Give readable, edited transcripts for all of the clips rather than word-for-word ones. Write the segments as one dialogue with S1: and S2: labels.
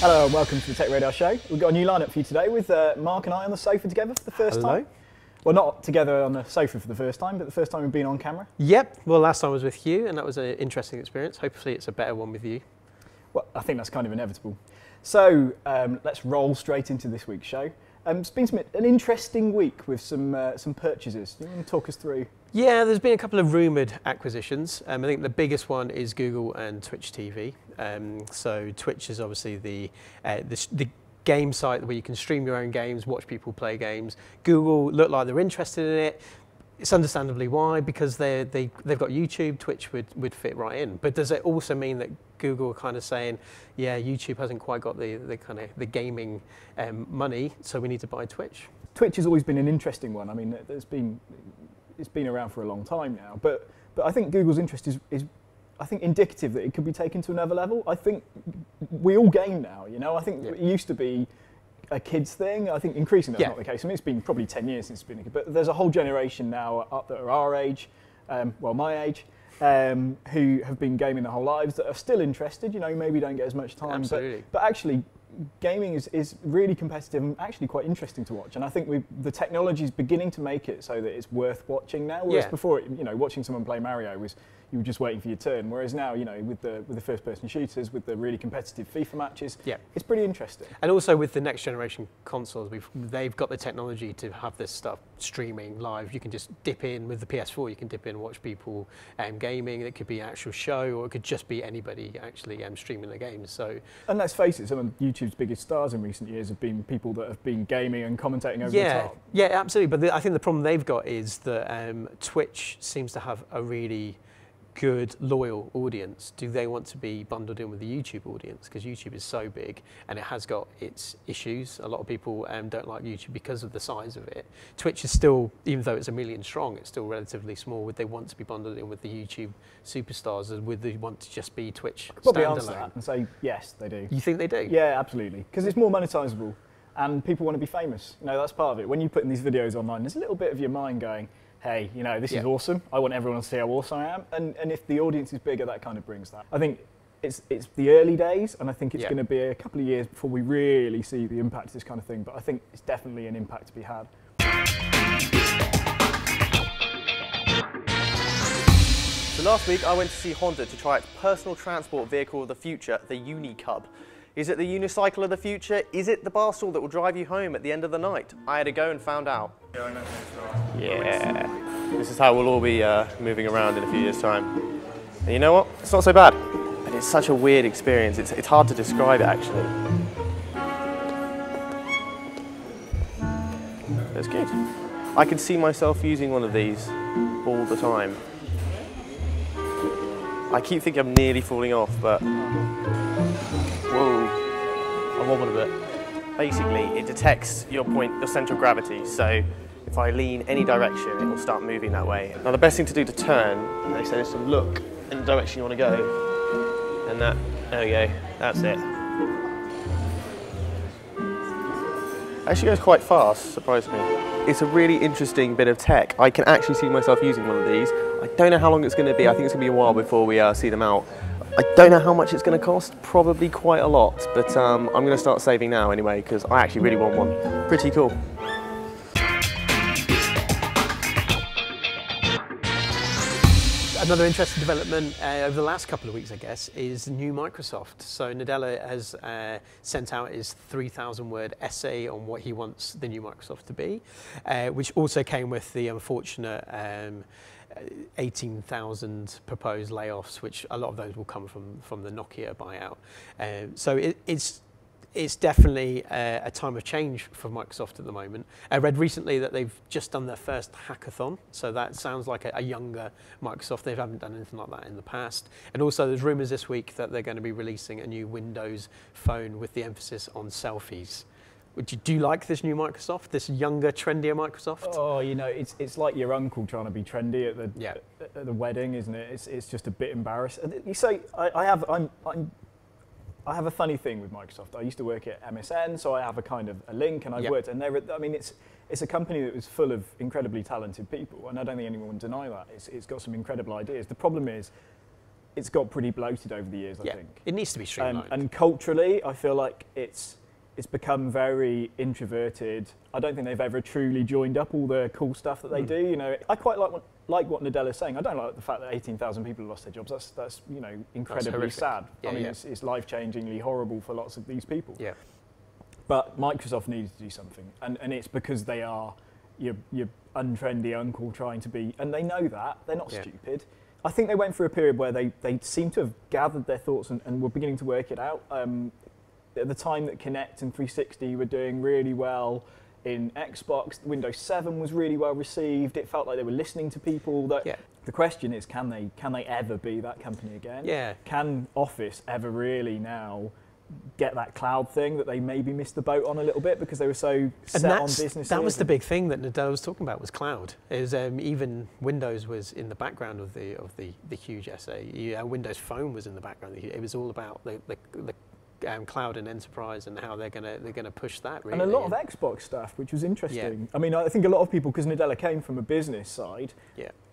S1: Hello and welcome to the TechRadar Show. We've got a new lineup for you today with Mark and I on the sofa together for the first time. Well, not together on the sofa for the first time, but the first time we've been on camera.
S2: Yep, well last time I was with you and that was an interesting experience. Hopefully it's a better one with you.
S1: Well, I think that's kind of inevitable. So let's roll straight into this week's show. It's been an interesting week with some purchases. Do you want to talk us through?
S2: Yeah, there's been a couple of rumoured acquisitions. I think the biggest one is Google and Twitch TV. So Twitch is obviously the game site where you can stream your own games, watch people play games. Google look like they're interested in it. It's understandably why, because they've got YouTube. Twitch would fit right in. But does it also mean that Google are kind of saying, yeah, YouTube hasn't quite got the gaming money, so we need to buy Twitch?
S1: Twitch has always been an interesting one. I mean, it's been around for a long time now, but I think Google's interest is I think indicative that it could be taken to another level. I think we all game now, you know. I think it used to be a kids thing. I think increasingly that's not the case. I mean, it's been probably 10 years since it's been a kid, but there's a whole generation now up that are our age, well, my age, who have been gaming their whole lives that are still interested, you know, maybe don't get as much time.
S2: Absolutely.
S1: But actually, gaming is really competitive and actually quite interesting to watch. And I think the technology is beginning to make it so that it's worth watching now. Whereas before, you know, watching someone play Mario was, you were just waiting for your turn. Whereas now, you know, with the first-person shooters, with the really competitive FIFA matches, it's pretty interesting.
S2: And also with the next generation consoles, they've got the technology to have this stuff streaming live. You can just dip in with the PS4. You can dip in and watch people gaming. It could be an actual show, or it could just be anybody actually streaming the games. So,
S1: and let's face it, some of YouTube's biggest stars in recent years have been people that have been gaming and commentating over the top.
S2: Yeah, absolutely. But I think the problem they've got is that Twitch seems to have a really good, loyal audience. Do they want to be bundled in with the YouTube audience? Because YouTube is so big and it has got its issues. A lot of people don't like YouTube because of the size of it. Twitch is still, even though it's 1 million strong, it's still relatively small. Would they want to be bundled in with the YouTube superstars, or would they want to just be Twitch standalone?
S1: Probably answer that and say, yes, they do.
S2: You think they do?
S1: Yeah, absolutely. Because it's more monetizable and people want to be famous. You know, that's part of it. When you put in these videos online, there's a little bit of your mind going, hey, you know, this is awesome. I want everyone to see how awesome I am. And if the audience is bigger, that kind of brings that. I think it's the early days, and I think it's going to be a couple of years before we really see the impact of this kind of thing. But I think it's definitely an impact to be had.
S3: So last week, I went to see Honda to try its personal transport vehicle of the future, the Unicub. Is it the unicycle of the future? Is it the bar stool that will drive you home at the end of the night? I had to go and found out. Yeah, this is how we'll all be moving around in a few years' time. And you know what? It's not so bad, but it's such a weird experience. It's hard to describe it, actually. That's good. I could see myself using one of these all the time. I keep thinking I'm nearly falling off, but whoa, I wobbled a bit. Basically, it detects your center of gravity, so if I lean any direction, it will start moving that way. Now, the best thing to do to turn, they say, is to look in the direction you want to go, and there we go, that's it. It actually goes quite fast, surprisingly. It's a really interesting bit of tech. I can actually see myself using one of these. I don't know how long it's going to be. I think it's going to be a while before we see them out. I don't know how much it's going to cost, probably quite a lot, but I'm going to start saving now anyway, because I actually really want one. Pretty cool.
S2: Another interesting development over the last couple of weeks, I guess, is new Microsoft. So Nadella has sent out his 3,000-word essay on what he wants the new Microsoft to be, which also came with the unfortunate 18,000 proposed layoffs, which a lot of those will come from the Nokia buyout. So it's definitely a time of change for Microsoft at the moment. I read recently that they've just done their first hackathon, so that sounds like a younger Microsoft. They haven't done anything like that in the past. And also there's rumours this week that they're going to be releasing a new Windows phone with the emphasis on selfies. Do you like this new Microsoft, this younger, trendier Microsoft?
S1: Oh, you know, it's like your uncle trying to be trendy at the wedding, isn't it? It's just a bit embarrassing. You say I have a funny thing with Microsoft. I used to work at MSN, so I have a kind of a link, and I've worked. And I mean, it's a company that was full of incredibly talented people, and I don't think anyone would deny that. It's got some incredible ideas. The problem is, it's got pretty bloated over the years, I
S2: Yeah,
S1: think.
S2: it needs to be streamlined.
S1: And culturally, I feel like it's become very introverted. I don't think they've ever truly joined up all the cool stuff that they do. You know, I quite like what Nadella's saying. I don't like the fact that 18,000 people have lost their jobs. That's you know, incredibly sad.
S2: Yeah,
S1: I mean, it's life-changingly horrible for lots of these people.
S2: Yeah.
S1: But Microsoft needed to do something, and it's because they are your untrendy uncle trying to be, and they know that. They're not stupid. I think they went through a period where they seem to have gathered their thoughts and were beginning to work it out. At the time that Kinect and 360 were doing really well in Xbox, Windows 7 was really well received. It felt like they were listening to people. The question is, can they ever be that company again?
S2: Yeah.
S1: Can Office ever really now get that cloud thing that they maybe missed the boat on a little bit because they were so set on business?
S2: That was the big thing that Nadella was talking about, was cloud. Is even Windows was in the background of the huge essay. Windows Phone was in the background. It was all about the cloud and enterprise and how they're gonna push that. Really.
S1: And a lot of Xbox stuff, which was interesting. Yeah. I mean, I think a lot of people, because Nadella came from a business side,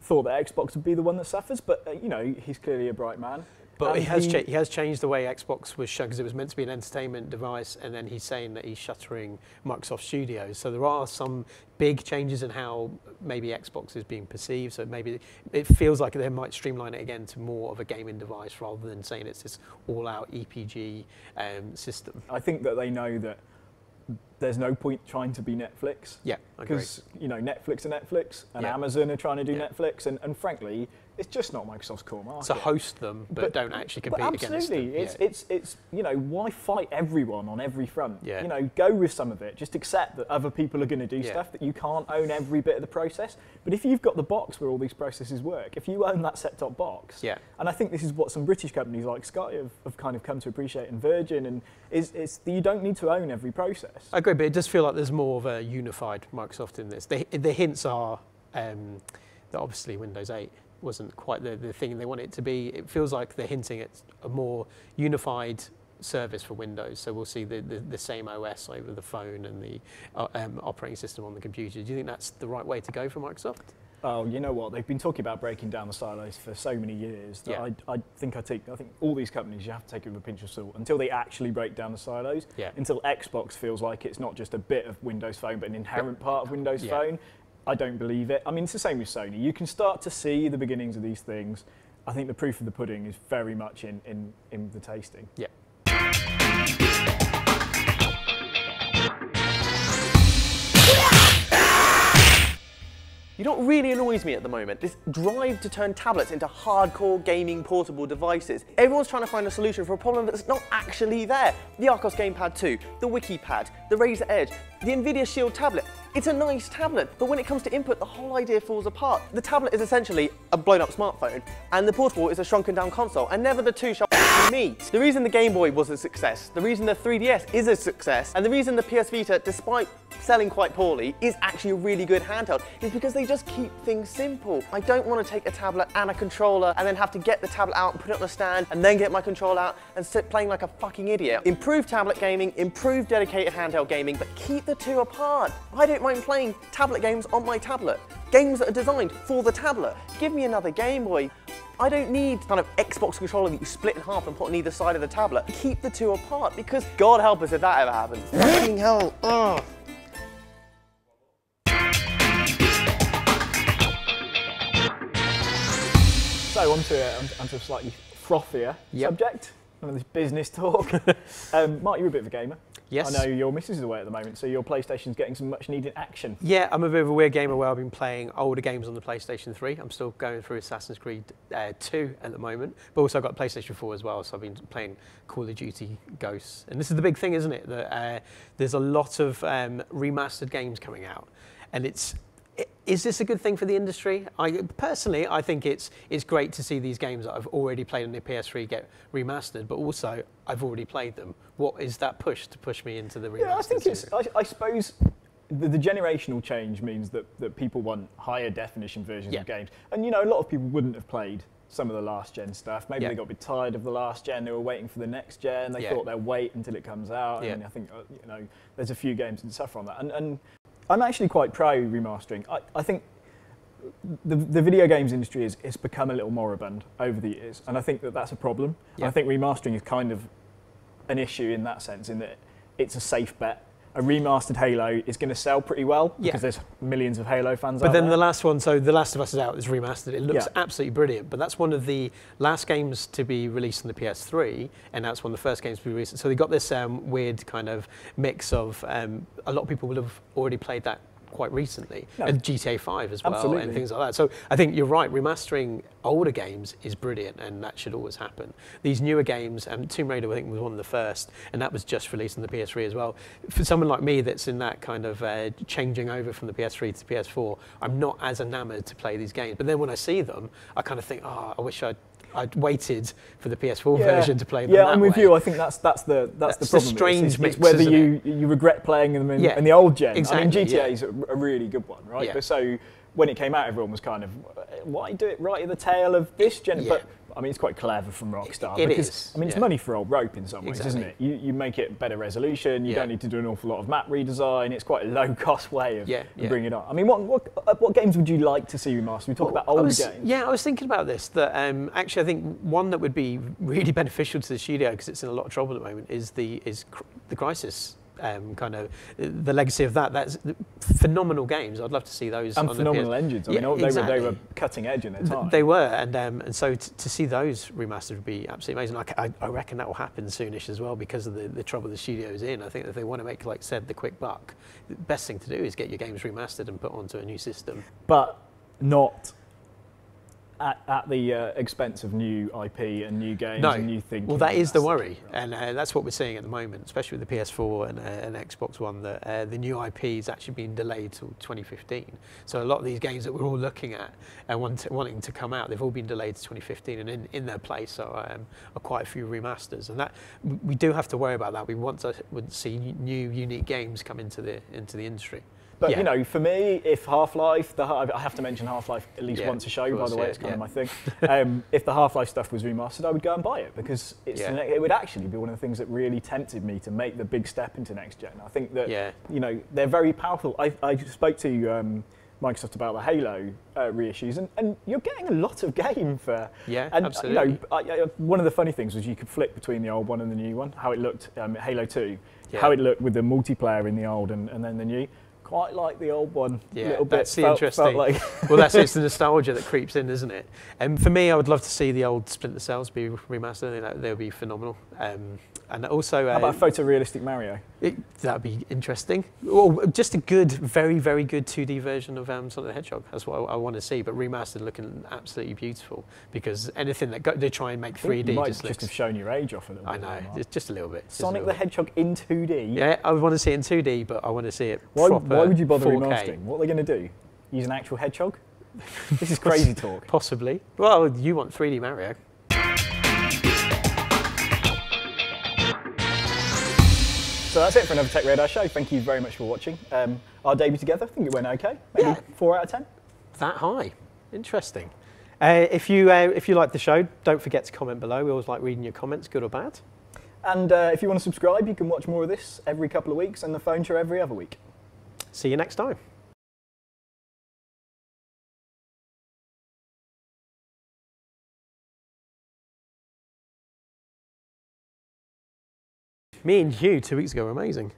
S1: thought that Xbox would be the one that suffers. But you know, he's clearly a bright man.
S2: But he has changed the way Xbox was shown, because it was meant to be an entertainment device, and then he's saying that he's shuttering Microsoft Studios. So there are some big changes in how maybe Xbox is being perceived. So maybe it feels like they might streamline it again to more of a gaming device rather than saying it's this all-out EPG system. I
S1: think that they know that there's no point trying to be Netflix.
S2: Yeah,
S1: because you know, Netflix are Netflix, and Amazon are trying to do Netflix, and frankly, it's just not Microsoft's core market.
S2: So host them, but don't actually compete against them.
S1: Absolutely, it's you know, why fight everyone on every front?
S2: Yeah.
S1: You know, go with some of it. Just accept that other people are going to do stuff, that you can't own every bit of the process. But if you've got the box where all these processes work, if you own that set-top box, and I think this is what some British companies like Sky have kind of come to appreciate, and Virgin, and it's you don't need to own every process.
S2: I agree, but it does feel like there's more of a unified Microsoft in this. The hints are that obviously Windows 8 wasn't quite the thing they want it to be. It feels like they're hinting at a more unified service for Windows. So we'll see the same OS over the phone and the operating system on the computer. Do you think that's the right way to go for Microsoft?
S1: Oh, you know what? They've been talking about breaking down the silos for so many years that I think all these companies, you have to take it with a pinch of salt until they actually break down the silos. Until Xbox feels like it's not just a bit of Windows Phone, but an inherent part of Windows Phone. I don't believe it. I mean, it's the same with Sony. You can start to see the beginnings of these things. I think the proof of the pudding is very much in the tasting.
S2: Yeah.
S3: You know what really annoys me at the moment? This drive to turn tablets into hardcore gaming portable devices. Everyone's trying to find a solution for a problem that's not actually there. The Arcos Gamepad 2, the WikiPad, the Razer Edge, the Nvidia Shield tablet. It's a nice tablet, but when it comes to input, the whole idea falls apart. The tablet is essentially a blown up smartphone, and the portable is a shrunken down console, and never the two shall meet. The reason the Game Boy was a success, the reason the 3DS is a success, and the reason the PS Vita, despite selling quite poorly, is actually a really good handheld, is because they just keep things simple. I don't want to take a tablet and a controller and then have to get the tablet out and put it on a stand and then get my controller out and sit playing like a fucking idiot. Improve tablet gaming, improve dedicated handheld gaming, but keep the two apart. I don't mind playing tablet games on my tablet. Games that are designed for the tablet. Give me another Game Boy. I don't need kind of Xbox controller that you split in half and put on either side of the tablet. Keep the two apart, because God help us if that ever happens. Fucking hell. Ugh.
S1: So onto a slightly frothier subject, none of this business talk. Mark, you're a bit of a gamer.
S2: Yes.
S1: I know your missus is away at the moment, so your PlayStation's getting some much needed action.
S2: Yeah, I'm a bit of a weird gamer where I've been playing older games on the PlayStation 3. I'm still going through Assassin's Creed 2 at the moment, but also I've got PlayStation 4 as well, so I've been playing Call of Duty Ghosts. And this is the big thing, isn't it? That there's a lot of remastered games coming out, and is this a good thing for the industry? Personally, I think it's great to see these games that I've already played on the PS3 get remastered, but also I've already played them. What is that push to push me into the remastered?
S1: Yeah, I think I suppose the generational change means that people want higher definition versions of games. And you know, a lot of people wouldn't have played some of the last gen stuff. Maybe they got a bit tired of the last gen. They were waiting for the next gen. They thought they'd wait until it comes out. And I think you know, there's a few games that suffer on that. And I'm actually quite pro remastering. I think the video games industry has become a little moribund over the years, and I think that's a problem.
S2: Yeah.
S1: I think remastering is kind of an issue in that sense, in that it's a safe bet. A remastered Halo is going to sell pretty well because there's millions of Halo fans out there.
S2: But then the last one, so The Last of Us is out, it's remastered. It looks absolutely brilliant, but that's one of the last games to be released on the PS3, and that's one of the first games to be released. So they got this weird kind of mix of, a lot of people will have already played that quite recently, and GTA 5 as well, and things like that. So I think you're right, remastering older games is brilliant, and that should always happen. These newer games, Tomb Raider I think was one of the first, and that was just released on the PS3 as well. For someone like me that's in that kind of changing over from the PS3 to the PS4, I'm not as enamoured to play these games. But then when I see them, I kind of think, oh, I wish I'd waited for the PS4 version to play them.
S1: Yeah, I'm with you. I think that's the problem.
S2: A strange mix,
S1: it's whether you regret playing them in the old gen.
S2: Exactly,
S1: I mean, GTA is a really good one, right? But so when it came out, everyone was kind of, why do it right at the tail of this gen? But I mean, it's quite clever from Rockstar.
S2: It
S1: because,
S2: is.
S1: I mean, it's money for old rope in some ways, isn't it? You make it better resolution. You don't need to do an awful lot of map redesign. It's quite a low-cost way of bringing it up. I mean, what games would you like to see remastered? We talk about older games.
S2: Yeah, I was thinking about this. That actually, I think one that would be really beneficial to the studio because it's in a lot of trouble at the moment is the Crysis. Kind of the legacy of that. That's phenomenal games. I'd love to see those.
S1: And
S2: on
S1: phenomenal
S2: the PS.
S1: engines. I mean, they were cutting edge in their time.
S2: They were, and so to see those remastered would be absolutely amazing. I reckon that will happen soonish as well because of the trouble the studio's in. I think if they want to make, like I said, the quick buck, the best thing to do is get your games remastered and put onto a new system.
S1: But not at the expense of new IP and new games and new thinking.
S2: Well, that is the worry, and that's what we're seeing at the moment, especially with the PS4 and Xbox One, that the new IP is actually being delayed till 2015. So a lot of these games that we're all looking at and wanting to come out, they've all been delayed to 2015, and in their place are quite a few remasters, and that we do have to worry about that. We want to see new, unique games come into the industry.
S1: But you know, for me, if Half-Life, I have to mention Half-Life at least once a show, by the way, it's kind of my thing. If the Half-Life stuff was remastered, I would go and buy it because it would actually be one of the things that really tempted me to make the big step into next gen. I think that you know, they're very powerful. I spoke to Microsoft about the Halo reissues, and you're getting a lot of game for.
S2: Yeah,
S1: and,
S2: absolutely.
S1: You know, one of the funny things was you could flick between the old one and the new one, how it looked, Halo 2, how it looked with the multiplayer in the old and then the new. Quite like the old one, a little bit.
S2: That's interesting.
S1: Like
S2: Well, it's the nostalgia that creeps in, isn't it? And for me, I would love to see the old Splinter Cells be remastered. I think they would be phenomenal. And also,
S1: how about a photorealistic Mario?
S2: That'd be interesting. Or just a good, very, very good 2D version of Sonic the Hedgehog. That's what I want to see. But remastered, looking absolutely beautiful. Because anything that they try and make 3D
S1: you might
S2: just
S1: have shown your age off a little bit.
S2: I know, just a little bit.
S1: Sonic the Hedgehog in 2D.
S2: Yeah, I want to see it in 2D, but I want to see it proper.
S1: Why would you bother
S2: 4K.
S1: remastering? What are they going to do? Use an actual hedgehog? This is crazy talk.
S2: Possibly. Well, you want 3D Mario.
S1: So that's it for another TechRadar show. Thank you very much for watching. Our debut together, I think it went okay. Maybe 4 out of 10.
S2: That high. Interesting. If you like the show, don't forget to comment below. We always like reading your comments, good or bad.
S1: And if you want to subscribe, you can watch more of this every couple of weeks and the phone show every other week.
S2: See you next time. Me and Hugh 2 weeks ago were amazing.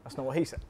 S1: That's not what he said.